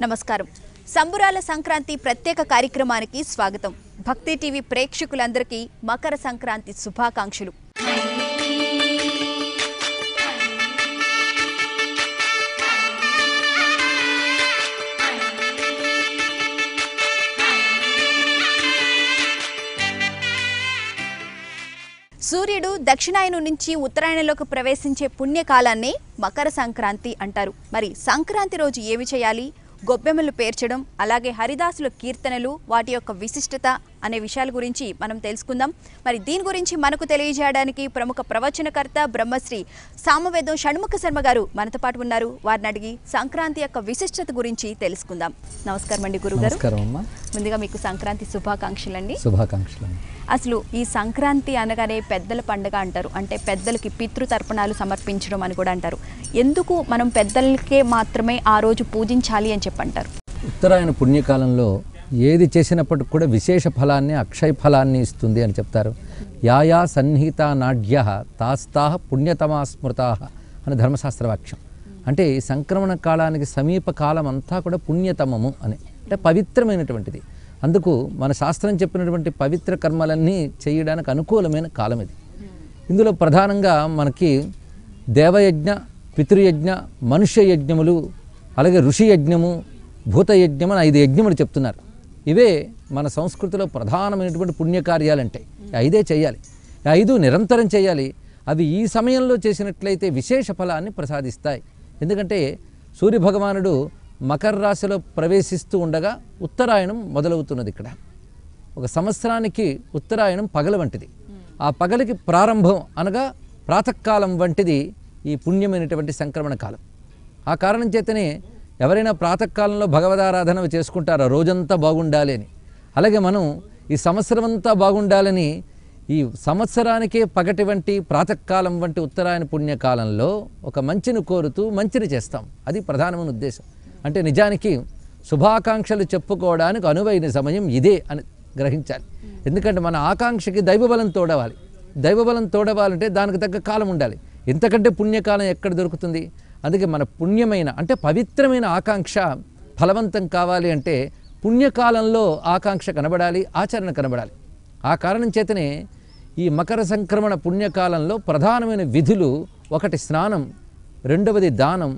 నమస్కారం. సంబురాల సంక్రాంతి ప్రత్యేక కార్యక్రమానికి స్వాగతం. భక్తి టీవీ ప్రేక్షకులందరికీ మకర సంక్రాంతి శుభాకాంక్షలు. సూర్యుడు దక్షిణాయనం నుంచి ఉత్తరాయణంలోకి ప్రవేశించే పుణ్యకాలాన్నే మకర సంక్రాంతి అంటారు. మరి సంక్రాంతి రోజు ఏమి చేయాలి? గొబ్బెమ్మలు పేర్చడం, అలాగే హరిదాసుల కీర్తనలు, వాటి యొక్క విశిష్టత అనే విషయాల గురించి మనం తెలుసుకుందాం. మరి దీని గురించి మనకు తెలియజేయడానికి ప్రముఖ ప్రవచనకర్త బ్రహ్మశ్రీ సామవేదం షణ్ముఖ శర్మ గారు మనతో పాటు ఉన్నారు. వారిని అడిగి సంక్రాంతి యొక్క విశిష్టత గురించి తెలుసుకుందాం. నమస్కారం అండి గురుగారు. ముందుగా మీకు సంక్రాంతి శుభాకాంక్షలండి. అసలు ఈ సంక్రాంతి అనగానే పెద్దల పండుగ అంటారు. అంటే పెద్దలకి పితృతర్పణాలు సమర్పించడం అని కూడా అంటారు. ఎందుకు మనం పెద్దలకే మాత్రమే ఆ రోజు పూజించాలి అని చెప్పంటారు? ఉత్తరాయణ పుణ్యకాలంలో ఏది చేసినప్పటికి కూడా విశేష ఫలాన్ని, అక్షయ ఫలాన్ని ఇస్తుంది అని చెప్తారు. యాయా సన్నిహిత నాడ్య తాస్తాహ పుణ్యతమా స్మృతాహ అని ధర్మశాస్త్ర వాక్యం. అంటే సంక్రమణ కాలానికి సమీప కాలం అంతా కూడా పుణ్యతమము అని, అంటే పవిత్రమైనటువంటిది. అందుకు మన శాస్త్రం చెప్పినటువంటి పవిత్ర కర్మలన్నీ చేయడానికి అనుకూలమైన కాలం ఇది. ఇందులో ప్రధానంగా మనకి దేవయజ్ఞ, పితృయజ్ఞ, మనుష్య యజ్ఞములు, అలాగే ఋషి యజ్ఞము, భూతయజ్ఞం అని 5 యజ్ఞములు చెప్తున్నారు. ఇవే మన సంస్కృతిలో ప్రధానమైనటువంటి పుణ్యకార్యాలంటే 5 చేయాలి. 5 నిరంతరం చేయాలి. అవి ఈ సమయంలో చేసినట్లయితే విశేష ఫలాన్ని ప్రసాదిస్తాయి. ఎందుకంటే సూర్యభగవానుడు మకర రాశిలో ప్రవేశిస్తూ ఉండగా ఉత్తరాయణం మొదలవుతున్నది. ఇక్కడ ఒక సంవత్సరానికి ఉత్తరాయణం పగల వంటిది. ఆ పగలికి ప్రారంభం అనగా ప్రాతకాలం వంటిది ఈ పుణ్యమైనటువంటి సంక్రమణ కాలం. ఆ కారణం చేతనే ఎవరైనా ప్రాతకాలంలో భగవదారాధన చేసుకుంటారో రోజంతా బాగుండాలి అని. అలాగే మనం ఈ సంవత్సరం అంతా బాగుండాలని ఈ సంవత్సరానికే పగటి వంటి ప్రాతకాలం వంటి ఉత్తరాయణ పుణ్యకాలంలో ఒక మంచిని కోరుతూ మంచిని చేస్తాం. అది ప్రధానమైన ఉద్దేశం. అంటే నిజానికి శుభాకాంక్షలు చెప్పుకోవడానికి అనువైన సమయం ఇదే అని గ్రహించాలి. ఎందుకంటే మన ఆకాంక్షకి దైవబలం తోడవాలి. దైవబలం తోడవాలంటే దానికి తగ్గ కాలం ఉండాలి. ఇంతకంటే పుణ్యకాలం ఎక్కడ దొరుకుతుంది? అందుకే మన పుణ్యమైన అంటే పవిత్రమైన ఆకాంక్ష ఫలవంతం కావాలి అంటే పుణ్యకాలంలో ఆకాంక్ష కనబడాలి, ఆచరణ కనబడాలి. ఆ కారణం చేతనే ఈ మకర సంక్రమణ పుణ్యకాలంలో ప్రధానమైన విధులు: 1 స్నానం, 2వది దానం,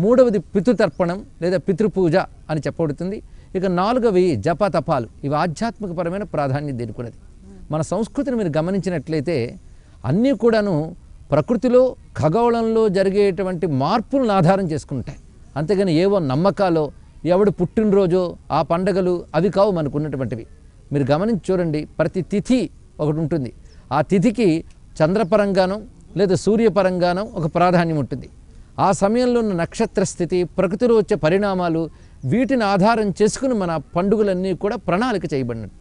3వది పితృతర్పణం లేదా పితృపూజ అని చెప్పబడుతుంది. ఇక 4వవి జపతపాలు. ఇవి ఆధ్యాత్మికపరమైన ప్రాధాన్యత దీనికున్నది. మన సంస్కృతిని మీరు గమనించినట్లయితే అన్నీ కూడాను ప్రకృతిలో, ఖగోళంలో జరిగేటువంటి మార్పులను ఆధారం చేసుకుంటాయి. అంతేగాని ఏవో నమ్మకాలో, ఎవడు పుట్టినరోజో ఆ పండగలు అవి కావు మనకు ఉన్నటువంటివి. మీరు గమనించి చూడండి, ప్రతి తిథి ఒకటి ఉంటుంది. ఆ తిథికి చంద్రపరంగానో లేదా సూర్యపరంగానో ఒక ప్రాధాన్యం ఉంటుంది. ఆ సమయంలో ఉన్న నక్షత్ర స్థితి, ప్రకృతిలో వచ్చే పరిణామాలు, వీటిని ఆధారం చేసుకుని మన పండుగలన్నీ కూడా ప్రణాళిక చేయబడినట్టు.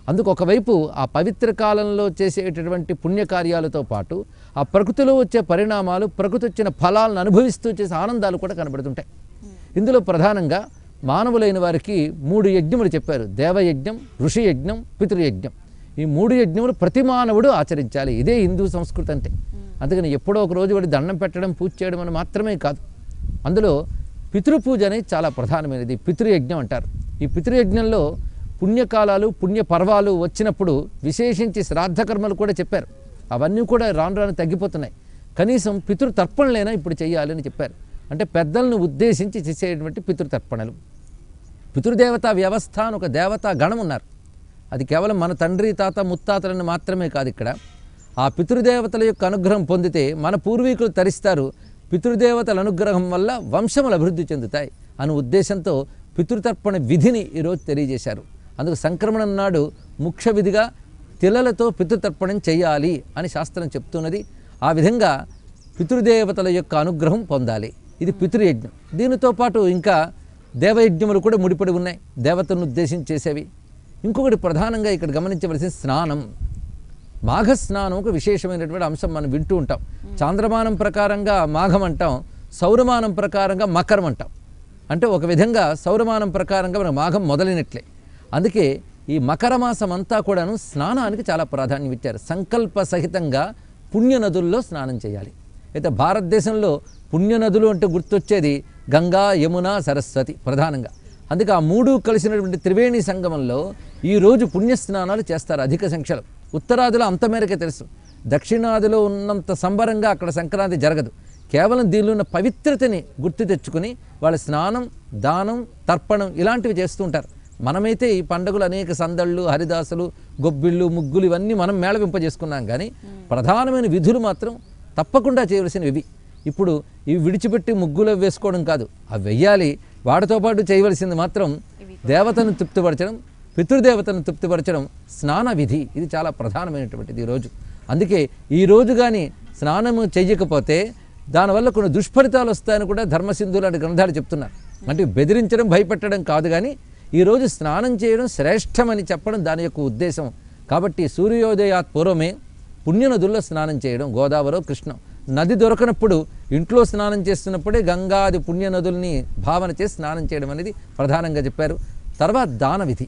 అందుకు ఒకవైపు ఆ పవిత్ర కాలంలో చేసేటటువంటి పుణ్యకార్యాలతో పాటు ఆ ప్రకృతిలో వచ్చే పరిణామాలు, ప్రకృతి వచ్చిన ఫలాలను అనుభవిస్తూ చేసే ఆనందాలు కూడా కనబడుతుంటాయి. ఇందులో ప్రధానంగా మానవులైన వారికి 3 యజ్ఞములు చెప్పారు: దేవయజ్ఞం, ఋషి యజ్ఞం, పితృయజ్ఞం. ఈ 3 యజ్ఞములు ప్రతి మానవుడు ఆచరించాలి. ఇదే హిందూ సంస్కృతి అంటే. అందుకని ఎప్పుడో ఒక రోజు వాడి దండం పెట్టడం, పూజ చేయడం అని మాత్రమే కాదు. అందులో పితృపూజ అనేది చాలా ప్రధానమైనది. పితృయజ్ఞం అంటారు. ఈ పితృయజ్ఞంలో పుణ్యకాలాలు, పుణ్యపర్వాలు వచ్చినప్పుడు విశేషించి శ్రాద్ధకర్మలు కూడా చెప్పారు. అవన్నీ కూడా రాను రాను తగ్గిపోతున్నాయి. కనీసం పితృతర్పణలైనా ఇప్పుడు చేయాలని చెప్పారు. అంటే పెద్దలను ఉద్దేశించి చేసేటువంటి పితృతర్పణలు. పితృదేవతా వ్యవస్థ అని ఒక దేవతా గణం ఉన్నారు. అది కేవలం మన తండ్రి, తాత, ముత్తాతలను మాత్రమే కాదు. ఇక్కడ ఆ పితృదేవతల యొక్క అనుగ్రహం పొందితే మన పూర్వీకులు తరిస్తారు. పితృదేవతల అనుగ్రహం వల్ల వంశములు అభివృద్ధి చెందుతాయి అనే ఉద్దేశంతో పితృతర్పణ విధిని ఈరోజు తెలియజేశారు. అందుకు సంక్రమణం నాడు ముఖ్య విధిగా తిలలతో పితృతర్పణం చేయాలి అని శాస్త్రం చెప్తున్నది. ఆ విధంగా పితృదేవతల యొక్క అనుగ్రహం పొందాలి. ఇది పితృయజ్ఞం. దీనితో పాటు ఇంకా దేవయజ్ఞములు కూడా ముడిపడి ఉన్నాయి, దేవతలను ఉద్దేశించి చేసేవి. ఇంకొకటి ప్రధానంగా ఇక్కడ గమనించవలసిన స్నానం. మాఘస్నానం ఒక విశేషమైనటువంటి అంశం మనం వింటూ ఉంటాం. చాంద్రమానం ప్రకారంగా మాఘం అంటాం, సౌరమానం ప్రకారంగా మకరం అంటాం. అంటే ఒక విధంగా సౌరమానం ప్రకారంగా మనకు మాఘం మొదలైనట్లే. అందుకే ఈ మకర మాసం అంతా కూడాను స్నానానికి చాలా ప్రాధాన్యం ఇచ్చారు. సంకల్ప సహితంగా పుణ్య నదుల్లో స్నానం చేయాలి. అయితే భారతదేశంలో పుణ్య నదులు అంటే గుర్తొచ్చేది గంగా, యమున, సరస్వతి ప్రధానంగా. అందుకే ఆ మూడు కలిసినటువంటి త్రివేణి సంగమంలో ఈరోజు పుణ్యస్నానాలు చేస్తారు అధిక సంఖ్యలో. ఉత్తరాదిలో అంత మేరకే తెలుసు, దక్షిణాదిలో ఉన్నంత సంబరంగా అక్కడ సంక్రాంతి జరగదు. కేవలం దీనిలో ఉన్న పవిత్రతని గుర్తు తెచ్చుకుని వాళ్ళ స్నానం, దానం, తర్పణం ఇలాంటివి చేస్తూ ఉంటారు. మనమైతే ఈ పండుగలు అనేక సందళ్ళు, హరిదాసులు, గొబ్బిళ్ళు, ముగ్గులు ఇవన్నీ మనం మేళవింపజేసుకున్నాం. కానీ ప్రధానమైన విధులు మాత్రం తప్పకుండా చేయవలసినవి ఇవి. ఇప్పుడు ఇవి విడిచిపెట్టి ముగ్గులు వేసుకోవడం కాదు, అవి వెయ్యాలి. వాటితో పాటు చేయవలసింది మాత్రం దేవతను తృప్తిపరచడం, పితృదేవతను తృప్తిపరచడం, స్నాన విధి. ఇది చాలా ప్రధానమైనటువంటిది ఈరోజు. అందుకే ఈరోజు కానీ స్నానము చెయ్యకపోతే దానివల్ల కొన్ని దుష్ఫలితాలు వస్తాయని కూడా ధర్మసింధు లాంటి గ్రంథాలు చెప్తున్నారు. అంటే బెదిరించడం, భయపెట్టడం కాదు, కానీ ఈరోజు స్నానం చేయడం శ్రేష్టమని చెప్పడం దాని యొక్క ఉద్దేశం. కాబట్టి సూర్యోదయాత్ పూర్వమే పుణ్యనదుల్లో స్నానం చేయడం, గోదావరో కృష్ణం. నది దొరకనప్పుడు ఇంట్లో స్నానం చేస్తున్నప్పుడే గంగాది పుణ్యనదుల్ని భావన చేసి స్నానం చేయడం అనేది ప్రధానంగా చెప్పారు. తర్వాత దాన విధి.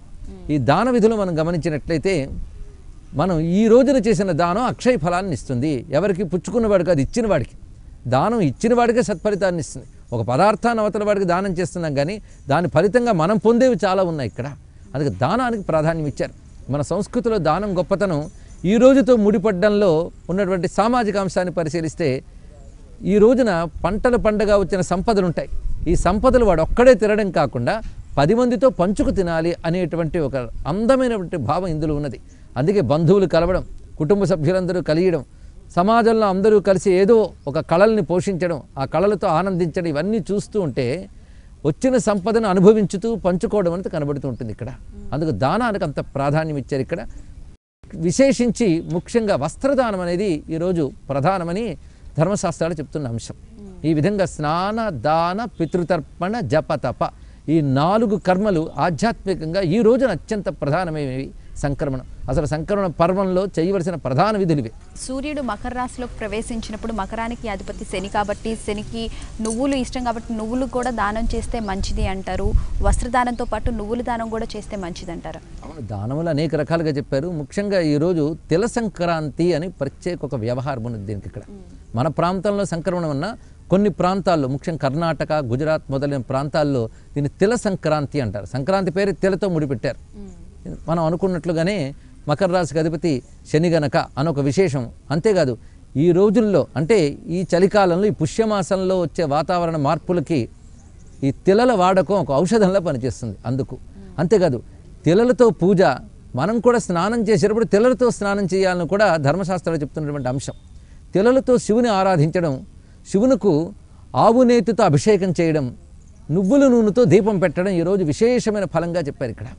ఈ దాన విధులు మనం గమనించినట్లయితే మనం ఈ రోజున చేసిన దానం అక్షయ ఫలాన్ని ఇస్తుంది. ఎవరికి? పుచ్చుకున్నవాడికి, అది ఇచ్చిన వాడికి. దానం ఇచ్చిన వాడికే సత్ఫలితాన్ని ఇస్తుంది. ఒక పదార్థాన్ని అవతల వాడికి దానం చేస్తున్నాం, కానీ దాని ఫలితంగా మనం పొందేవి చాలా ఉన్నాయి ఇక్కడ. అందుకే దానానికి ప్రాధాన్యం ఇచ్చారు. మన సంస్కృతిలో దానం గొప్పతనం ఈ రోజుతో ముడిపడ్డంలో ఉన్నటువంటి సామాజిక అంశాన్ని పరిశీలిస్తే, ఈ రోజున పంటల పండగ వచ్చిన సంపదలు ఉంటాయి. ఈ సంపదలు వాడు ఒక్కడే తినడం కాకుండా 10 మందితో పంచుకు తినాలి అనేటువంటి ఒక అందమైనటువంటి భావం ఇందులో ఉన్నది. అందుకే బంధువులు కలవడం, కుటుంబ సభ్యులందరూ కలియడం, సమాజంలో అందరూ కలిసి ఏదో ఒక కళల్ని పోషించడం, ఆ కళలతో ఆనందించడం, ఇవన్నీ చూస్తూ ఉంటే వచ్చిన సంపదను అనుభవించుతూ పంచుకోవడం అనేది కనబడుతూ ఉంటుంది ఇక్కడ. అందుకు దానానికి అంత ప్రాధాన్యం ఇచ్చారు ఇక్కడ. విశేషించి ముఖ్యంగా వస్త్రదానం అనేది ఈరోజు ప్రధానమని ధర్మశాస్త్రాలు చెప్తున్న అంశం. ఈ విధంగా స్నాన, దాన, పితృతర్పణ, జపతప ఈ 4 కర్మలు ఆధ్యాత్మికంగా ఈ రోజున అత్యంత ప్రధానమైనవి. సంక్రమణం, అసలు సంక్రమణ పర్వంలో చేయవలసిన ప్రధాన విధులు ఇవి. సూర్యుడు మకర రాశిలో ప్రవేశించినప్పుడు మకరానికి అధిపతి శని కాబట్టి శనికి నువ్వులు ఇష్టం కాబట్టి నువ్వులు కూడా దానం చేస్తే మంచిది అంటారు. వస్త్రదానంతో పాటు నువ్వుల దానం కూడా చేస్తే మంచిది అంటారు. అవును, దానములు అనేక రకాలుగా చెప్పారు. ముఖ్యంగా ఈరోజు తిల సంక్రాంతి అని ప్రత్యేక ఒక వ్యవహారం ఉన్నది దీనికి. ఇక్కడ మన ప్రాంతంలో సంక్రమణం ఉన్న కొన్ని ప్రాంతాల్లో, ముఖ్యంగా కర్ణాటక, గుజరాత్ మొదలైన ప్రాంతాల్లో దీన్ని తిల సంక్రాంతి అంటారు. సంక్రాంతి పేరు తిలతో ముడిపెట్టారు. మనం అనుకున్నట్లుగానే మకర రాశికి అధిపతి శని గనక అనొక విశేషం. అంతేకాదు ఈ రోజుల్లో అంటే ఈ చలికాలంలో ఈ పుష్యమాసంలో వచ్చే వాతావరణ మార్పులకి ఈ తిలల వాడకం ఒక ఔషధంలా పనిచేస్తుంది అందుకు. అంతేకాదు తిలలతో పూజ, మనం కూడా స్నానం చేసేటప్పుడు తిలలతో స్నానం చేయాలని కూడా ధర్మశాస్త్రాలు చెప్తున్నటువంటి అంశం. తిలలతో శివుని ఆరాధించడం, శివునకు ఆవు నేతితో అభిషేకం చేయడం, నువ్వుల నూనెతో దీపం పెట్టడం ఈరోజు విశేషమైన ఫలంగా చెప్పారు ఇక్కడ.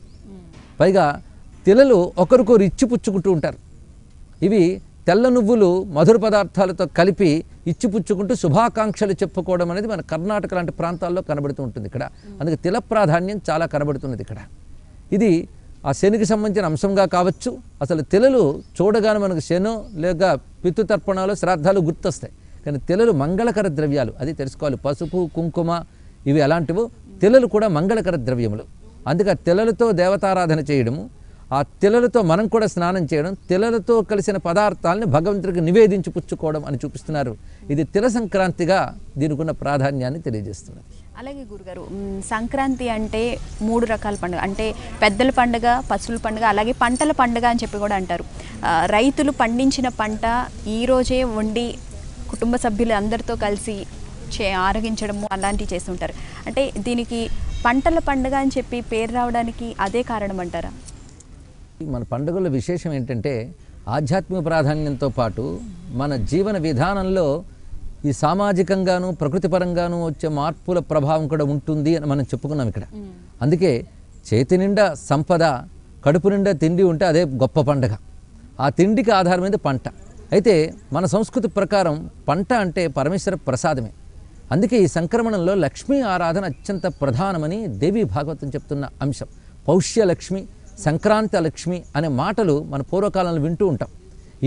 పైగా తిలలు ఒకరికొరు ఇచ్చిపుచ్చుకుంటూ ఉంటారు. ఇవి తెల్ల నువ్వులు మధుర పదార్థాలతో కలిపి ఇచ్చిపుచ్చుకుంటూ శుభాకాంక్షలు చెప్పుకోవడం అనేది మన కర్ణాటక లాంటి ప్రాంతాల్లో కనబడుతూ ఉంటుంది ఇక్కడ. అందుకే తిల ప్రాధాన్యం చాలా కనబడుతున్నది ఇక్కడ. ఇది ఆ శనికి సంబంధించిన అంశంగా కావచ్చు. అసలు తిలలు చూడగానే మనకు శనో లేక పితృతర్పణాలు, శ్రాద్ధాలు గుర్తొస్తాయి. కానీ తిలలు మంగళకర ద్రవ్యాలు, అది తెలుసుకోవాలి. పసుపు, కుంకుమ ఇవి అలాంటివి. తిలలు కూడా మంగళకర ద్రవ్యములు. అందుకే తిలలతో దేవతారాధన చేయడము, ఆ తిలలతో మనం కూడా స్నానం చేయడం, తిలలతో కలిసిన పదార్థాలని భగవంతుడికి నివేదించి పుచ్చుకోవడం అని చూపిస్తున్నారు. ఇది తిల సంక్రాంతిగా దీనికి ఉన్న ప్రాధాన్యాన్ని తెలియజేస్తున్నది. అలాగే గురుగారు, సంక్రాంతి అంటే 3 రకాల పండుగ, అంటే పెద్దల పండుగ, పశువుల పండుగ, అలాగే పంటల పండుగ అని చెప్పి కూడా అంటారు. రైతులు పండించిన పంట ఈరోజే వండి కుటుంబ సభ్యులు అందరితో కలిసి ఆరగించడము అలాంటివి చేస్తుంటారు. అంటే దీనికి పంటల పండుగ అని చెప్పి పేరు రావడానికి అదే కారణం అంటారా? మన పండుగల విశేషం ఏంటంటే ఆధ్యాత్మిక ప్రాధాన్యంతో పాటు మన జీవన విధానంలో ఈ సామాజికంగాను ప్రకృతి పరంగాను వచ్చే మార్పుల ప్రభావం కూడా ఉంటుంది అని మనం చెప్పుకున్నాం ఇక్కడ. అందుకే చేతి నిండా సంపద, కడుపు నిండా తిండి ఉంటే అదే గొప్ప పండుగ. ఆ తిండికి ఆధారమైనది పంట. అయితే మన సంస్కృతి ప్రకారం పంట అంటే పరమేశ్వర ప్రసాదమే. అందుకే ఈ సంక్రమణంలో లక్ష్మీ ఆరాధన అత్యంత ప్రధానమని దేవీ భాగవతం చెప్తున్న అంశం. పౌష్యలక్ష్మి, సంక్రాంతి లక్ష్మి అనే మాటలు మన పూర్వకాలంలో వింటూ ఉంటాం.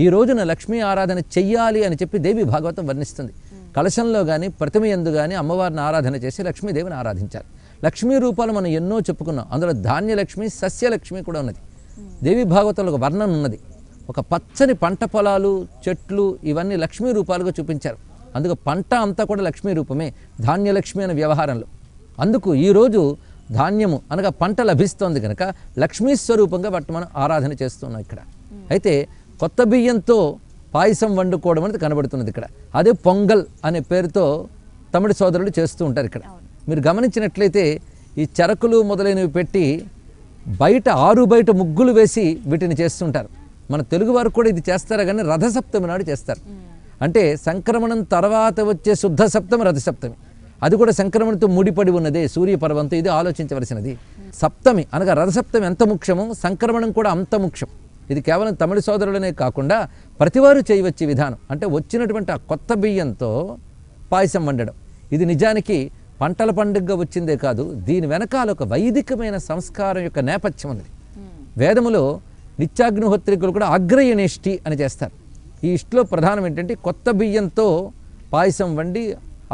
ఈ రోజున లక్ష్మీ ఆరాధన చెయ్యాలి అని చెప్పి దేవీ భాగవతం వర్ణిస్తుంది. కలశంలో కానీ ప్రతిమ యందు కానీ అమ్మవారిని ఆరాధన చేసి లక్ష్మీదేవిని ఆరాధించాలి. లక్ష్మీ రూపాలు మనం ఎన్నో చెప్పుకున్నాం. అందులో ధాన్యలక్ష్మి, సస్యలక్ష్మి కూడా ఉన్నది. దేవీ భాగవతంలో ఒక వర్ణన ఉన్నది. ఒక పచ్చని పంట పొలాలు, చెట్లు ఇవన్నీ లక్ష్మీ రూపాలుగా చూపించారు. అందుకు పంట అంతా కూడా లక్ష్మీ రూపమే, ధాన్యలక్ష్మి అనే వ్యవహారంలో. అందుకు ఈరోజు ధాన్యము అనగా పంట లభిస్తోంది కనుక లక్ష్మీ స్వరూపంగా వాటిని మనం ఆరాధన చేస్తున్నాం ఇక్కడ. అయితే కొత్త బియ్యంతో పాయసం వండుకోవడం అనేది కనబడుతున్నది ఇక్కడ. అదే పొంగల్ అనే పేరుతో తమిళ సోదరులు చేస్తూ ఉంటారు ఇక్కడ. మీరు గమనించినట్లయితే ఈ చెరకులు మొదలైనవి పెట్టి బయట ముగ్గులు వేసి వీటిని చేస్తుంటారు. మన తెలుగు వారు కూడా ఇది చేస్తారు, కానీ రథసప్తమి నాడు చేస్తారు. అంటే సంక్రమణం తర్వాత వచ్చే శుద్ధ సప్తమి రథసప్తమి, అది కూడా సంక్రమణతో ముడిపడి ఉన్నదే సూర్యపర్వంతో. ఇది ఆలోచించవలసినది. సప్తమి అనగా రథసప్తమి ఎంత ముఖ్యమో సంక్రమణం కూడా అంత ముఖ్యం. ఇది కేవలం తమిళ సోదరులనే కాకుండా ప్రతివారు చేయవచ్చే విధానం. అంటే వచ్చినటువంటి ఆ కొత్త బియ్యంతో పాయసం వండడం, ఇది నిజానికి పంటల పండుగగా వచ్చిందే కాదు, దీని వెనకాల ఒక వైదికమైన సంస్కారం యొక్క నేపథ్యం ఉంది. వేదములో నిత్యాగ్నిహోత్రికులు కూడా ఆగ్రయనేష్టి అని చేస్తారు. ఈ ఇష్టిలో ప్రధానం ఏంటంటే కొత్త బియ్యంతో పాయసం వండి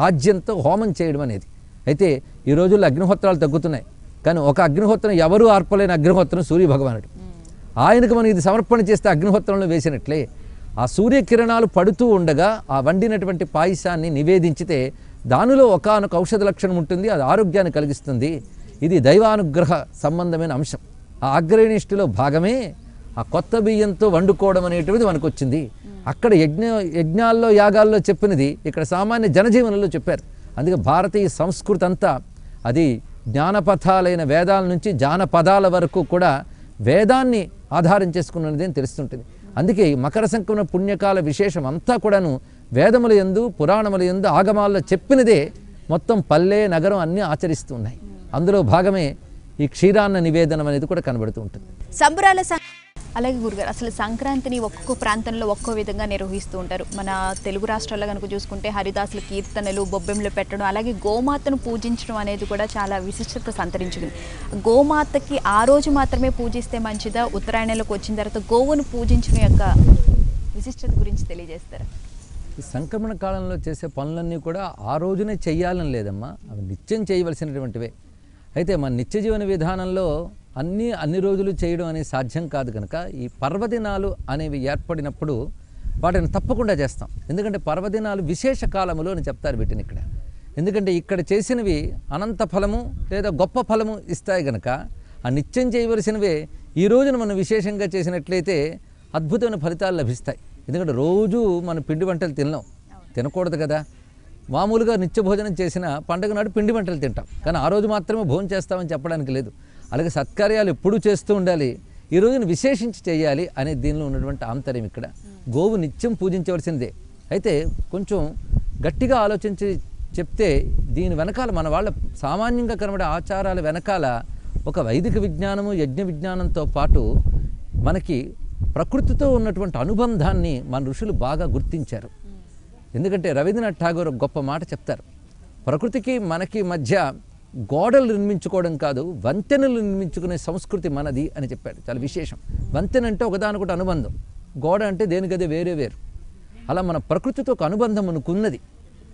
ఆజ్యంతో హోమం చేయడం అనేది. అయితే ఈ రోజుల్లో అగ్నిహోత్రాలు తగ్గుతున్నాయి, కానీ ఒక అగ్నిహోత్రం ఎవరూ ఆర్పలేని అగ్నిహోత్రం సూర్యభగవానుడు. ఆయనకు మనం ఇది సమర్పణ చేస్తే అగ్నిహోత్రంలో వేసినట్లే ఆ సూర్యకిరణాలు పడుతూ ఉండగా ఆ వండినటువంటి పాయసాన్ని నివేదించితే దానిలో ఒకానొక ఔషధ లక్షణం ఉంటుంది, అది ఆరోగ్యాన్ని కలిగిస్తుంది. ఇది దైవానుగ్రహ సంబంధమైన అంశం. ఆ అగ్రనిష్ఠిలో భాగమే ఆ కొత్త బియ్యంతో వండుకోవడం అనేటువంటిది మనకు వచ్చింది. అక్కడ యజ్ఞాల్లో యాగాల్లో చెప్పినది ఇక్కడ సామాన్య జనజీవనంలో చెప్పారు. అందుకే భారతీయ సంస్కృతి అంతా అది జ్ఞానపథాలైన వేదాల నుంచి జానపదాల వరకు కూడా వేదాన్ని ఆధారం చేసుకున్నది అని తెలుస్తుంటుంది. అందుకే మకర సంక్రమణ పుణ్యకాల విశేషం అంతా కూడాను వేదముల యందు పురాణముల యందు ఆగమాల్లో చెప్పినదే మొత్తం పల్లె నగరం అన్నీ ఆచరిస్తూ ఉన్నాయి. అందులో భాగమే ఈ క్షీరాన్న నివేదనం అనేది కూడా కనబడుతూ ఉంటుంది. సంబరాల అలాగే గురుగారు, అసలు సంక్రాంతిని ఒక్కొక్క ప్రాంతంలో ఒక్కో విధంగా నిర్వహిస్తూ ఉంటారు. మన తెలుగు రాష్ట్రాల్లో కనుక చూసుకుంటే హరిదాసుల కీర్తనలు, బొబ్బెమ్మలు పెట్టడం, అలాగే గోమాతను పూజించడం అనేది కూడా చాలా విశిష్టత సంతరించుకుంది. గోమాతకి ఆ రోజు మాత్రమే పూజిస్తే మంచిదా, ఉత్తరాయణంలోకి వచ్చిన తర్వాత గోవును పూజించడం యొక్క విశిష్టత గురించి తెలియజేస్తారా? ఈ సంక్రమణ కాలంలో చేసే పనులన్నీ కూడా ఆ రోజునే చెయ్యాలని లేదమ్మా, అవి నిత్యం చేయవలసినటువంటివే. అయితే మన నిత్య జీవన విధానంలో అన్ని రోజులు చేయడం అనేది సాధ్యం కాదు కనుక ఈ పర్వదినాలు అనేవి ఏర్పడినప్పుడు వాటిని తప్పకుండా చేస్తాం. ఎందుకంటే పర్వదినాలు విశేష కాలములు అని చెప్తారు వీటిని ఇక్కడ. ఎందుకంటే ఇక్కడ చేసినవి అనంత ఫలము లేదా గొప్ప ఫలము ఇస్తాయి కనుక ఆ నిత్యం చేయవలసినవే ఈ రోజున మనం విశేషంగా చేసినట్లయితే అద్భుతమైన ఫలితాలు లభిస్తాయి. ఎందుకంటే రోజు మనం పిండి వంటలు తినకూడదు కదా. మామూలుగా నిత్య భోజనం చేసిన పండుగ నాడు పిండి వంటలు తింటాం, కానీ ఆ రోజు మాత్రమే భోజనం చేస్తామని చెప్పడానికి లేదు. అలాగే సత్కార్యాలు ఎప్పుడూ చేస్తూ ఉండాలి, ఈ రోజున విశేషించి చేయాలి అనే దీనిలో ఉన్నటువంటి ఆంతర్యం ఇక్కడ. గోవు నిత్యం పూజించవలసిందే. అయితే కొంచెం గట్టిగా ఆలోచించి చెప్తే దీని వెనకాల మన వాళ్ళ సామాన్యంగా కనబడే ఆచారాల వెనకాల ఒక వైదిక విజ్ఞానము యజ్ఞ విజ్ఞానంతో పాటు మనకి ప్రకృతితో ఉన్నటువంటి అనుబంధాన్ని మన ఋషులు బాగా గుర్తించారు. ఎందుకంటే రవీంద్రనాథ్ ఠాగూర్ ఒక గొప్ప మాట చెప్తారు, ప్రకృతికి మనకి మధ్య గోడలు నిర్మించుకోవడం కాదు, వంతెనలు నిర్మించుకునే సంస్కృతి మనది అని చెప్పాడు. చాలా విశేషం. వంతెన అంటే ఒకదానికొకటి అనుబంధం, గోడ అంటే దేనికదే వేరే వేరు. అలా మన ప్రకృతితో ఒక అనుబంధం మనకున్నది,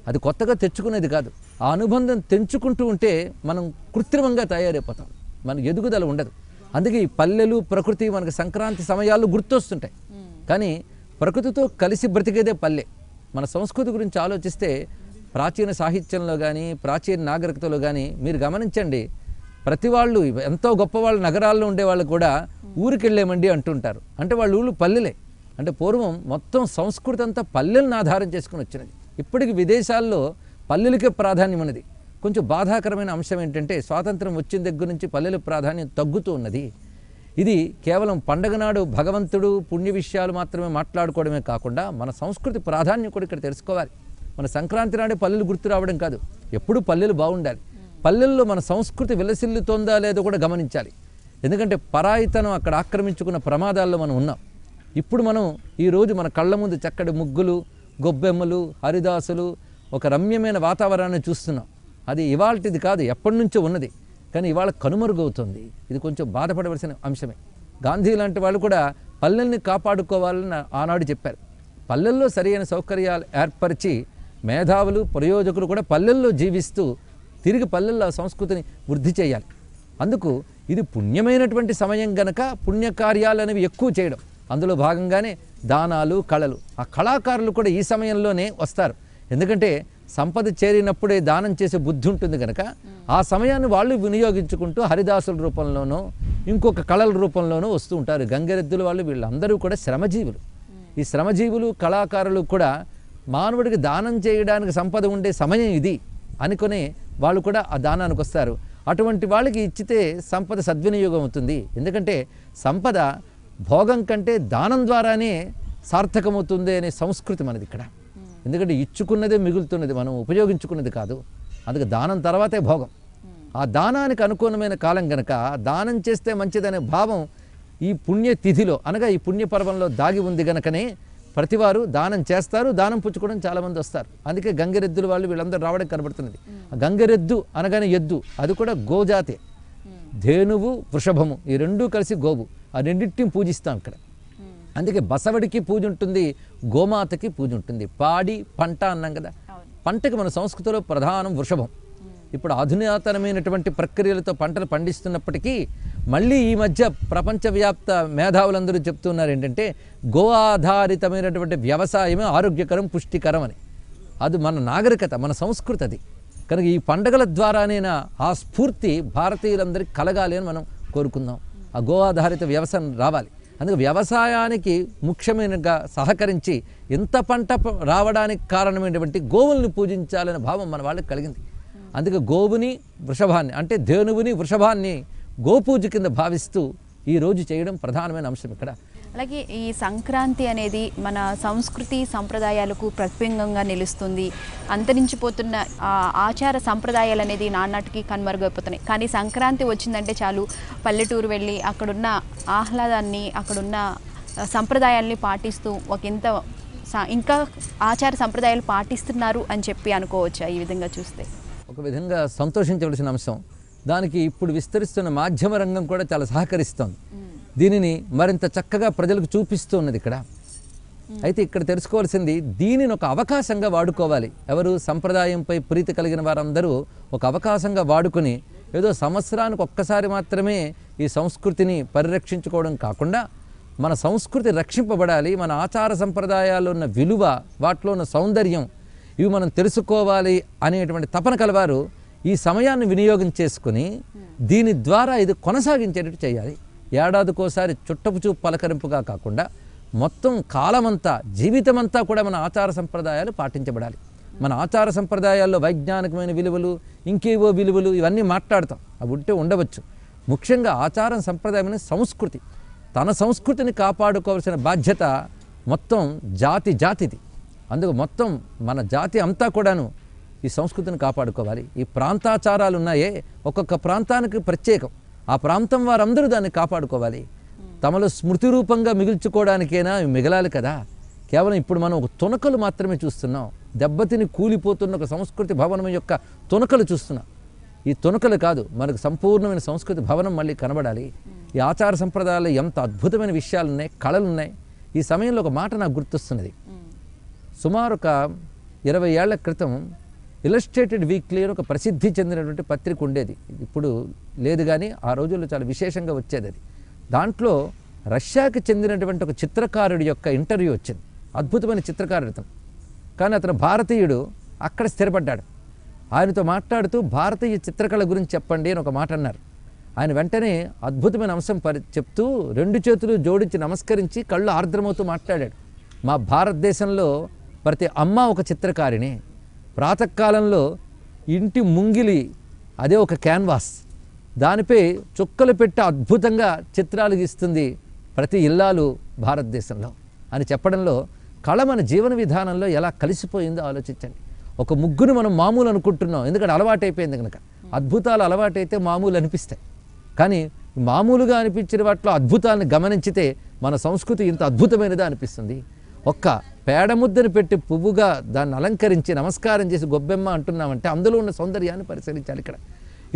అది కొత్తగా తెచ్చుకునేది కాదు. ఆ అనుబంధం తెంచుకుంటూ ఉంటే మనం కృత్రిమంగా తయారైపోతాం, మనకు ఎదుగుదల ఉండదు. అందుకే ఈ పల్లెలు ప్రకృతి మనకు సంక్రాంతి సమయాల్లో గుర్తొస్తుంటాయి, కానీ ప్రకృతితో కలిసి బ్రతికేదే పల్లె. మన సంస్కృతి గురించి ఆలోచిస్తే ప్రాచీన సాహిత్యంలో కానీ ప్రాచీన నాగరికతలో కానీ మీరు గమనించండి, ప్రతి వాళ్ళు ఎంతో గొప్పవాళ్ళు నగరాల్లో ఉండేవాళ్ళు కూడా ఊరికి వెళ్ళేమండి అంటుంటారు. అంటే వాళ్ళ ఊళ్ళు పల్లెలే. అంటే పూర్వం మొత్తం సంస్కృతి అంతా పల్లెలను ఆధారం చేసుకుని వచ్చినది. ఇప్పటికి విదేశాల్లో పల్లెలకే ప్రాధాన్యం ఉన్నది. కొంచెం బాధాకరమైన అంశం ఏంటంటే స్వాతంత్రం వచ్చిన దగ్గర నుంచి పల్లెల ప్రాధాన్యం తగ్గుతూ ఉన్నది. ఇది కేవలం పండగ నాడు భగవంతుడు పుణ్య విషయాలు మాత్రమే మాట్లాడుకోవడమే కాకుండా మన సంస్కృతి ప్రాధాన్యం కూడా ఇక్కడ తెలుసుకోవాలి. మన సంక్రాంతి నాడే పల్లెలు గుర్తు రావడం కాదు, ఎప్పుడూ పల్లెలు బాగుండాలి. పల్లెల్లో మన సంస్కృతి విలసిల్లుతోందా లేదో కూడా గమనించాలి. ఎందుకంటే పరాయితనం అక్కడ ఆక్రమించుకున్న ప్రమాదాల్లో మనం ఉన్నాం. ఇప్పుడు మనం ఈరోజు మన కళ్ళ ముందు చక్కటి ముగ్గులు, గొబ్బెమ్మలు, హరిదాసులు, ఒక రమ్యమైన వాతావరణాన్ని చూస్తున్నాం. అది ఇవాళటిది కాదు, ఎప్పటి నుంచో ఉన్నది, కానీ ఇవాళ కనుమరుగవుతుంది. ఇది కొంచెం బాధపడవలసిన అంశమే. గాంధీ లాంటి వాళ్ళు కూడా పల్లెల్ని కాపాడుకోవాలని ఆనాడు చెప్పారు. పల్లెల్లో సరైన సౌకర్యాలు ఏర్పరిచి మేధావులు ప్రయోజకులు కూడా పల్లెల్లో జీవిస్తూ తిరిగి పల్లెల్లో సంస్కృతిని వృద్ధి చేయాలి. అందుకు ఇది పుణ్యమైనటువంటి సమయం గనక పుణ్యకార్యాలు అనేవి ఎక్కువ చేయడం, అందులో భాగంగానే దానాలు, కళలు. ఆ కళాకారులు కూడా ఈ సమయంలోనే వస్తారు. ఎందుకంటే సంపద చేరినప్పుడే దానం చేసే బుద్ధి ఉంటుంది కనుక ఆ సమయాన్ని వాళ్ళు వినియోగించుకుంటూ హరిదాసుల రూపంలోనో ఇంకొక కళల రూపంలోనో వస్తూ ఉంటారు. గంగిరెద్దుల వాళ్ళు వీళ్ళందరూ కూడా శ్రమజీవులు. ఈ శ్రమజీవులు కళాకారులు కూడా మానవుడికి దానం చేయడానికి సంపద ఉండే సమయం ఇది అనుకుని వాళ్ళు కూడా ఆ దానానికి వస్తారు. అటువంటి వాళ్ళకి ఇచ్చితే సంపద సద్వినియోగం అవుతుంది. ఎందుకంటే సంపద భోగం కంటే దానం ద్వారానే సార్థకమవుతుంది అనే సంస్కృతి మనది ఇక్కడ. ఎందుకంటే ఇచ్చుకున్నదే మిగులుతున్నది, మనం ఉపయోగించుకున్నది కాదు. అందుకే దానం తర్వాతే భోగం. ఆ దానానికి అనుకూలమైన కాలం కనుక దానం చేస్తే మంచిదనే భావం ఈ పుణ్యతిథిలో అనగా ఈ పుణ్యపర్వంలో దాగి ఉంది గనకనే ప్రతివారు దానం చేస్తారు. దానం పుచ్చుకోవడం చాలామంది వస్తారు. అందుకే గంగిరెద్దుల వాళ్ళు వీళ్ళందరూ రావడం కనబడుతున్నది. గంగిరెద్దు అనగానే ఎద్దు, అది కూడా గోజాతే. ధేనువు వృషభము ఈ రెండూ కలిసి గోవు, ఆ రెండింటిని పూజిస్తాం ఇక్కడ. అందుకే బసవడికి పూజ ఉంటుంది, గోమాతకి పూజ ఉంటుంది. పాడి పంట అన్నాం కదా, పంటకి మన సంస్కృతిలో ప్రధానం వృషభం. ఇప్పుడు ఆధునికతనమైనటువంటి ప్రక్రియలతో పంటలు పండిస్తున్నప్పటికీ మళ్ళీ ఈ మధ్య ప్రపంచవ్యాప్త మేధావులందరూ చెప్తున్నారు ఏంటంటే గో ఆధారితమైనటువంటి వ్యవసాయమే ఆరోగ్యకరం పుష్టికరం అని. అది మన నాగరికత, మన సంస్కృతి అది. కనుక ఈ పండగల ద్వారానైనా ఆ స్ఫూర్తి భారతీయులందరికీ కలగాలి అని మనం కోరుకుందాం. ఆ గో ఆధారిత వ్యవసాయం రావాలి. అందుకే వ్యవసాయానికి ముఖ్యమైనగా సహకరించి ఎంత పంట రావడానికి కారణమైనటువంటి గోవుల్ని పూజించాలనే భావం మన వాళ్ళకి కలిగింది. అందుకే గోవుని వృషభాన్ని అంటే ధేనువుని వృషభాన్ని గోపూజ కింద భావిస్తూ ఈరోజు చేయడం ప్రధానమైన అంశం ఇక్కడ. అలాగే ఈ సంక్రాంతి అనేది మన సంస్కృతి సంప్రదాయాలకు ప్రతిబింబంగా నిలుస్తుంది. అంతరించిపోతున్న ఆచార సంప్రదాయాలు అనేది నానాటికి కనుమరుగైపోతున్నాయి. కానీ సంక్రాంతి వచ్చిందంటే చాలు పల్లెటూరు వెళ్ళి అక్కడున్న ఆహ్లాదాన్ని అక్కడున్న సంప్రదాయాల్ని పాటిస్తూ ఇంకా ఆచార సంప్రదాయాలు పాటిస్తున్నారు అని చెప్పి అనుకోవచ్చా ఈ విధంగా చూస్తే? ఒక విధంగా సంతోషించవలసిన అంశం. దానికి ఇప్పుడు విస్తరిస్తున్న మాధ్యమ రంగం కూడా చాలా సహకరిస్తోంది. దీనిని మరింత చక్కగా ప్రజలకు చూపిస్తూ ఉన్నది ఇక్కడ. అయితే ఇక్కడ తెలుసుకోవాల్సింది దీనిని ఒక అవకాశంగా వాడుకోవాలి. ఎవరు సంప్రదాయంపై ప్రీతి కలిగిన వారందరూ ఒక అవకాశంగా వాడుకొని ఏదో సంవత్సరానికి ఒక్కసారి మాత్రమే ఈ సంస్కృతిని పరిరక్షించుకోవడం కాకుండా మన సంస్కృతి రక్షింపబడాలి. మన ఆచార సంప్రదాయాల్లో ఉన్న విలువ, వాటిలో ఉన్న సౌందర్యం ఇవి మనం తెలుసుకోవాలి అనేటువంటి తపన కలవారు ఈ సమయాన్ని వినియోగం చేసుకుని దీని ద్వారా ఇది కొనసాగించేటట్టు చేయాలి. ఏడాదికోసారి చుట్టపు చూపు పలకరింపుగా కాకుండా మొత్తం కాలమంతా జీవితమంతా కూడా మన ఆచార సంప్రదాయాలు పాటించబడాలి. మన ఆచార సంప్రదాయాల్లో వైజ్ఞానికమైన విలువలు, ఇంకేవో విలువలు ఇవన్నీ మాట్లాడతాం, అవి ఉంటే ఉండవచ్చు. ముఖ్యంగా ఆచారం సంప్రదాయమైన సంస్కృతి, తన సంస్కృతిని కాపాడుకోవాల్సిన బాధ్యత మొత్తం జాతిది. అందుకు మొత్తం మన జాతి అంతా కూడాను ఈ సంస్కృతిని కాపాడుకోవాలి. ఈ ప్రాంతాచారాలు ఉన్నాయే ఒక్కొక్క ప్రాంతానికి ప్రత్యేకం, ఆ ప్రాంతం వారందరూ దాన్ని కాపాడుకోవాలి. తమలో స్మృతి రూపంగా మిగిల్చుకోవడానికైనా మిగలాలి కదా. కేవలం ఇప్పుడు మనం ఒక తునకలు మాత్రమే చూస్తున్నాం. దెబ్బతిని కూలిపోతున్న ఒక సంస్కృతి భవనం యొక్క తునకలు చూస్తున్నాం. ఈ తునకలు కాదు, మనకు సంపూర్ణమైన సంస్కృతి భవనం మళ్ళీ కనబడాలి. ఈ ఆచార సంప్రదాయాల్లో ఎంత అద్భుతమైన విషయాలు ఉన్నాయి, కళలు ఉన్నాయి. ఈ సమయంలో ఒక మాట నాకు గుర్తొస్తున్నది. సుమారు ఒక 20 ఏళ్ల క్రితం ఇలస్ట్రేటెడ్ వీక్లీ అని ఒక ప్రసిద్ధి చెందినటువంటి పత్రిక ఉండేది. ఇప్పుడు లేదు కానీ ఆ రోజుల్లో చాలా విశేషంగా వచ్చేది అది. దాంట్లో రష్యాకి చెందినటువంటి ఒక చిత్రకారుడి యొక్క ఇంటర్వ్యూ వచ్చింది. అద్భుతమైన చిత్రకారుడు అతను, కానీ అతను భారతీయుడు, అక్కడ స్థిరపడ్డాడు. ఆయనతో మాట్లాడుతూ భారతీయ చిత్రకళ గురించి చెప్పండి అని ఒక మాట అన్నారు. ఆయన వెంటనే అద్భుతమైన అంశం చెప్తూ 2 చేతులు జోడించి నమస్కరించి కళ్ళు ఆర్ద్రమవుతూ మాట్లాడాడు. మా భారతదేశంలో ప్రతి అమ్మ ఒక చిత్రకారిణి. ప్రాతకాలంలో ఇంటి ముంగిలి అదే ఒక క్యాన్వాస్, దానిపై చుక్కలు పెట్టి అద్భుతంగా చిత్రాలు గీస్తుంది ప్రతి ఇల్లాలు భారతదేశంలో అని చెప్పడంలో కళ మన జీవన విధానంలో ఎలా కలిసిపోయిందో ఆలోచించండి. ఒక ముగ్గును మనం మామూలు అనుకుంటున్నాం, ఎందుకంటే అలవాటైపోయింది కనుక. అద్భుతాలు అలవాటైతే మామూలు అనిపిస్తాయి, కానీ మామూలుగా అనిపించిన వాటిలో అద్భుతాలను గమనించితే మన సంస్కృతి ఇంత అద్భుతమైనదా అనిపిస్తుంది. ఒక్క పేడముద్దని పెట్టి పువ్వుగా దాన్ని అలంకరించి నమస్కారం చేసి గొబ్బెమ్మ అంటున్నామంటే అందులో ఉన్న సౌందర్యాన్ని పరిశీలించాలి. ఇక్కడ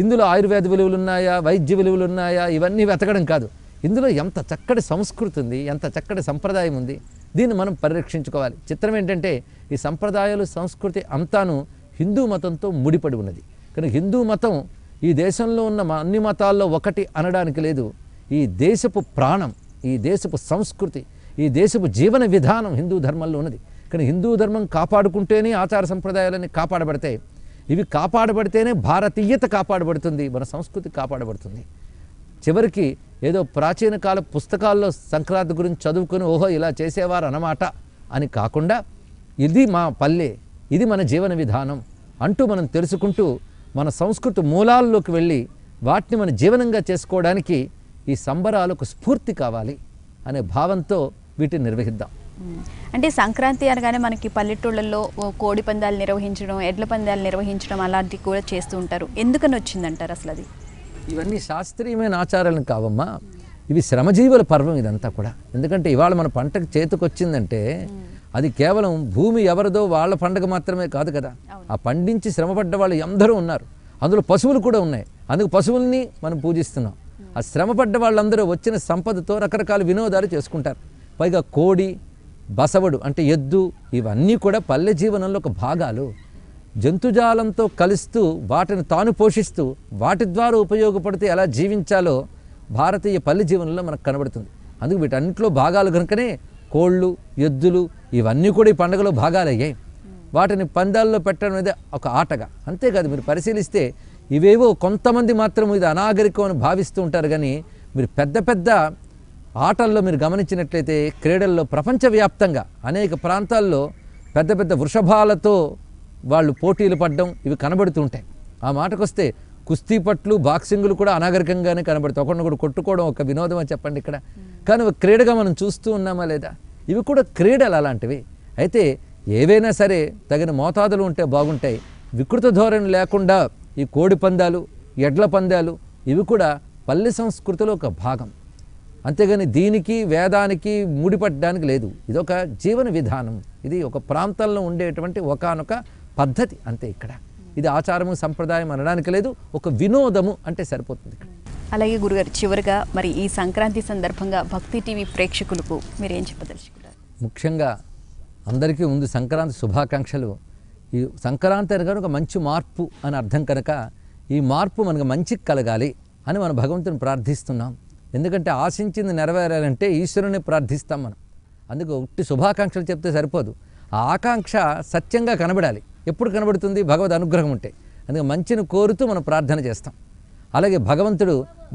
ఇందులో ఆయుర్వేద విలువలు ఉన్నాయా, వైద్య విలువలు ఉన్నాయా, ఇవన్నీ వెతకడం కాదు. ఇందులో ఎంత చక్కటి సంస్కృతి ఉంది, ఎంత చక్కటి సంప్రదాయం ఉంది, దీన్ని మనం పరిరక్షించుకోవాలి. చిత్రం ఏంటంటే ఈ సంప్రదాయాలు సంస్కృతి అంతాను హిందూ మతంతో ముడిపడి ఉన్నది. కానీ హిందూ మతం ఈ దేశంలో ఉన్న అన్ని మతాల్లో ఒకటి అనడానికి లేదు. ఈ దేశపు ప్రాణం, ఈ దేశపు సంస్కృతి, ఈ దేశపు జీవన విధానం హిందూ ధర్మంలో ఉన్నది. కానీ హిందూ ధర్మం కాపాడుకుంటేనే ఆచార సంప్రదాయాలన్నీ కాపాడబడతాయి. ఇవి కాపాడబడితేనే భారతీయత కాపాడబడుతుంది, మన సంస్కృతి కాపాడబడుతుంది. చివరికి ఏదో ప్రాచీన కాల పుస్తకాల్లో సంక్రాంతి గురించి చదువుకొని ఓహో ఇలా చేసేవారు అన్నమాట అని కాకుండా ఇది మా పల్లె, ఇది మన జీవన విధానం అంటూ మనం తెలుసుకుంటూ మన సంస్కృతి మూలాల్లోకి వెళ్ళి వాటిని మన జీవనంగా చేసుకోవడానికి ఈ సంబరాలకు స్ఫూర్తి కావాలి అనే భావంతో వీటిని నిర్వహిద్దాం. అంటే సంక్రాంతి అనగానే మనకి పల్లెటూళ్ళల్లో కోడి పందాలు నిర్వహించడం, ఎడ్ల పందాలు నిర్వహించడం అలాంటివి కూడా చేస్తూ ఉంటారు. ఎందుకని వచ్చిందంటారు అసలు అది? ఇవన్నీ శాస్త్రీయమైన ఆచారాలను కావమ్మా, ఇవి శ్రమజీవుల పర్వం ఇదంతా కూడా. ఎందుకంటే ఇవాళ మన పంటకు చేతికొచ్చిందంటే అది కేవలం భూమి ఎవరిదో వాళ్ళ పండగ మాత్రమే కాదు కదా. ఆ పండించి శ్రమపడ్డ వాళ్ళు అందరూ ఉన్నారు, అందులో పశువులు కూడా ఉన్నాయి. అందుకు పశువుల్ని మనం పూజిస్తున్నాం. ఆ శ్రమపడ్డ వాళ్ళందరూ వచ్చిన సంపదతో రకరకాల వినోదాలు చేసుకుంటారు. పైగా కోడి, బసవడు అంటే ఎద్దు, ఇవన్నీ కూడా పల్లె జీవనంలో ఒక భాగాలు. జంతుజాలంతో కలుస్తూ వాటిని తాను పోషిస్తూ వాటి ద్వారా ఉపయోగపడితే ఎలా జీవించాలో భారతీయ పల్లె జీవనంలో మనకు కనబడుతుంది. అందుకు వీటన్నింటిలో భాగాలు కనుకనే కోళ్ళు, ఎద్దులు ఇవన్నీ కూడా ఈ పండుగలో భాగాలయ్యాయి. వాటిని పందాల్లో పెట్టడం అనేది ఒక ఆటగా. అంతేకాదు, మీరు పరిశీలిస్తే ఇవేవో కొంతమంది మాత్రం ఇది అనాగరికం అని భావిస్తూ ఉంటారు. కానీ మీరు పెద్ద పెద్ద ఆటల్లో మీరు గమనించినట్లయితే క్రీడల్లో ప్రపంచవ్యాప్తంగా అనేక ప్రాంతాల్లో పెద్ద పెద్ద వృషభాలతో వాళ్ళు పోటీలు పడడం ఇవి కనబడుతూ ఉంటాయి. ఆ మాటకొస్తే కుస్తీ పట్లు, బాక్సింగులు కూడా అనాగరికంగానే కనబడతాయి. ఒకరినొకడు కొట్టుకోవడం ఒక వినోదం అని చెప్పండి ఇక్కడ, కానీ ఒక క్రీడగా మనం చూస్తూ ఉన్నామా లేదా? ఇవి కూడా క్రీడలు అలాంటివి. అయితే ఏవైనా సరే తగిన మోతాదులు ఉంటే బాగుంటాయి. వికృత ధోరణి లేకుండా ఈ కోడి పందాలు, ఎడ్ల పందాలు ఇవి కూడా పల్లె సంస్కృతిలో ఒక భాగం. అంతేగాని దీనికి వేదానికి ముడిపడడానికి లేదు. ఇదొక జీవన విధానం, ఇది ఒక ప్రాంతంలో ఉండేటువంటి ఒకానొక పద్ధతి అంతే. ఇక్కడ ఇది ఆచారము సంప్రదాయం అనడానికి లేదు, ఒక వినోదము అంటే సరిపోతుంది. అలాగే గురుగారు, చివరిగా మరి ఈ సంక్రాంతి సందర్భంగా భక్తి టీవీ ప్రేక్షకులకు మీరు ఏం చెప్పదలుచుకున్నారు? ముఖ్యంగా అందరికీ ముందు సంక్రాంతి శుభాకాంక్షలు. ఈ సంక్రాంతి అనగా ఒక మంచి మార్పు అని అర్థం కనుక ఈ మార్పు మనకు మంచికి కలగాలి అని మనం భగవంతుని ప్రార్థిస్తున్నాం. ఎందుకంటే ఆశించింది నెరవేరాలంటే ఈశ్వరుని ప్రార్థిస్తాం మనం. అందుకు ఉట్టి శుభాకాంక్షలు చెప్తే సరిపోదు, ఆ ఆకాంక్ష సత్యంగా కనబడాలి. ఎప్పుడు కనబడుతుంది? భగవద్ అనుగ్రహం ఉంటే. అందుకే మంచిని కోరుతూ మనం ప్రార్థన చేస్తాం. అలాగే భగవంతుడు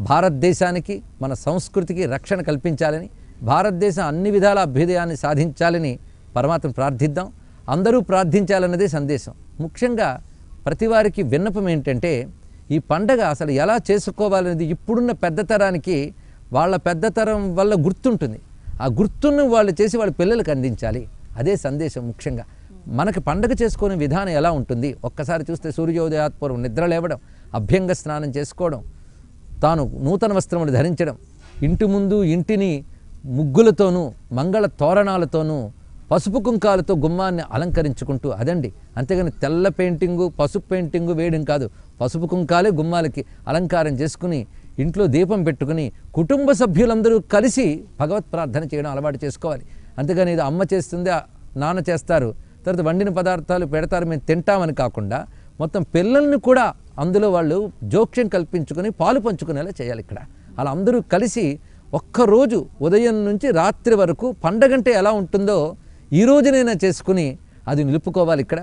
భారతదేశానికి, మన సంస్కృతికి రక్షణ కల్పించాలని, భారతదేశం అన్ని విధాల అభ్యుదయాన్ని సాధించాలని పరమాత్మను ప్రార్థిద్దాం. అందరూ ప్రార్థించాలన్నదే సందేశం. ముఖ్యంగా ప్రతివారికి విన్నపం ఏంటంటే ఈ పండగ అసలు ఎలా చేసుకోవాలనేది ఇప్పుడున్న పెద్ద తరానికి వాళ్ళ పెద్ద తరం వల్ల గుర్తుంటుంది. ఆ గుర్తును వాళ్ళు చేసి వాళ్ళ పిల్లలకు అందించాలి. అదే సందేశం. ముఖ్యంగా మనకి పండగ చేసుకునే విధానం ఎలా ఉంటుంది? ఒక్కసారి చూస్తే సూర్యోదయాత్పూర్వం నిద్ర లేవడం, అభ్యంగ స్నానం చేసుకోవడం, తాను నూతన వస్త్రములు ధరించడం, ఇంటి ముందు ఇంటిని ముగ్గులతోనూ మంగళ తోరణాలతోనూ పసుపు కుంకాలతో గుమ్మాన్ని అలంకరించుకుంటూ అదండి. అంతేగాని తెల్ల పెయింటింగు, పసుపు పెయింటింగు వేయడం కాదు. పసుపు కుంకాలే గుమ్మాలకి అలంకారం చేసుకుని ఇంట్లో దీపం పెట్టుకుని కుటుంబ సభ్యులందరూ కలిసి భగవత్ ప్రార్థన చేయడం అలవాటు చేసుకోవాలి. అంతేగాని ఇది అమ్మ చేస్తుంది, నాన్న చేస్తారు, తర్వాత వండిన పదార్థాలు పెడతారు, మేము తింటామని కాకుండా మొత్తం పిల్లల్ని కూడా అందులో వాళ్ళు జోక్యం కల్పించుకొని పాలు పంచుకునేలా చేయాలి. ఇక్కడ అలా అందరూ కలిసి ఒక్కరోజు ఉదయం నుంచి రాత్రి వరకు పండగంటే ఎలా ఉంటుందో ఈ రోజునైనా చేసుకుని అది నిలుపుకోవాలి. ఇక్కడ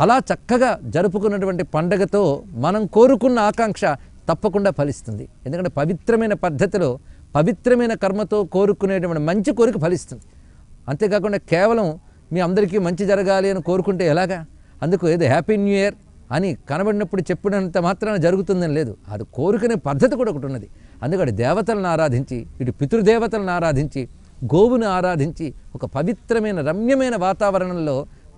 అలా చక్కగా జరుపుకున్నటువంటి పండగతో మనం కోరుకున్న ఆకాంక్ష తప్పకుండా ఫలిస్తుంది. ఎందుకంటే పవిత్రమైన పద్ధతిలో పవిత్రమైన కర్మతో కోరుకునేటువంటి మంచి కోరిక ఫలిస్తుంది. అంతేకాకుండా కేవలం మీ అందరికీ మంచి జరగాలి అని కోరుకుంటే ఎలాగా? అందుకు ఏదో హ్యాపీ న్యూ ఇయర్ అని కనబడినప్పుడు చెప్పినంత మాత్రాన జరుగుతుందని లేదు. అది కోరుకునే పద్ధతి కూడా ఒకటి ఉన్నది. అందుకని దేవతలను ఆరాధించి, ఇటు పితృదేవతలను ఆరాధించి, గోవును ఆరాధించి ఒక పవిత్రమైన రమ్యమైన వాతావరణంలో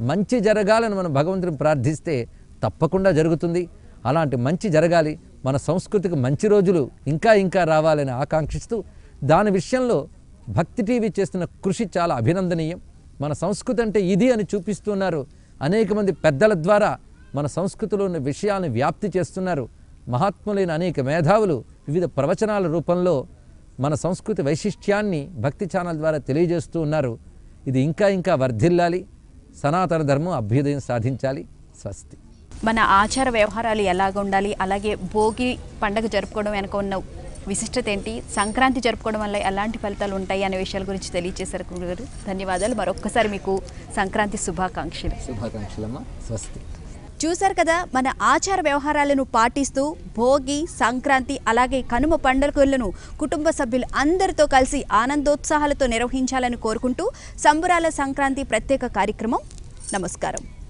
మంచి జరగాలని మనం భగవంతుని ప్రార్థిస్తే తప్పకుండా జరుగుతుంది. అలాంటి మంచి జరగాలి, మన సంస్కృతికి మంచి రోజులు ఇంకా ఇంకా రావాలని ఆకాంక్షిస్తూ దాని విషయంలో భక్తి టీవీ చేస్తున్న కృషి చాలా అభినందనీయం. మన సంస్కృతి అంటే ఇది అని చూపిస్తున్నారు. అనేక మంది పెద్దల ద్వారా మన సంస్కృతిలో ఉన్న విషయాలను వ్యాప్తి చేస్తున్నారు. మహాత్ములైన అనేక మేధావులు వివిధ ప్రవచనాల రూపంలో మన సంస్కృతి వైశిష్ట్యాన్ని భక్తి ఛానల్ ద్వారా తెలియజేస్తూ ఉన్నారు. ఇది ఇంకా ఇంకా వర్ధిల్లాలి, సనాతన ధర్మం అభ్యుదయం సాధించాలి. స్వస్తి. మన ఆచార వ్యవహారాలు ఎలాగ ఉండాలి, అలాగే భోగి పండగ జరుపుకోవడం వెనుక ఉన్న విశిష్టత ఏంటి, సంక్రాంతి జరుపుకోవడం వల్ల ఎలాంటి ఫలితాలు ఉంటాయి అనే విషయాల గురించి తెలియజేశారు గురుగారు. ధన్యవాదాలు. మరొక్కసారి మీకు సంక్రాంతి శుభాకాంక్షలు. శుభాకాంక్షలమ్మ. స్వస్తి. చూశారు కదా, మన ఆచార వ్యవహారాలను పాటిస్తూ భోగి, సంక్రాంతి అలాగే కనుమ పండుగలను కుటుంబ సభ్యులు అందరితో కలిసి ఆనందోత్సాహాలతో నిర్వహించాలని కోరుకుంటూ సంబురాల సంక్రాంతి ప్రత్యేక కార్యక్రమం. నమస్కారం.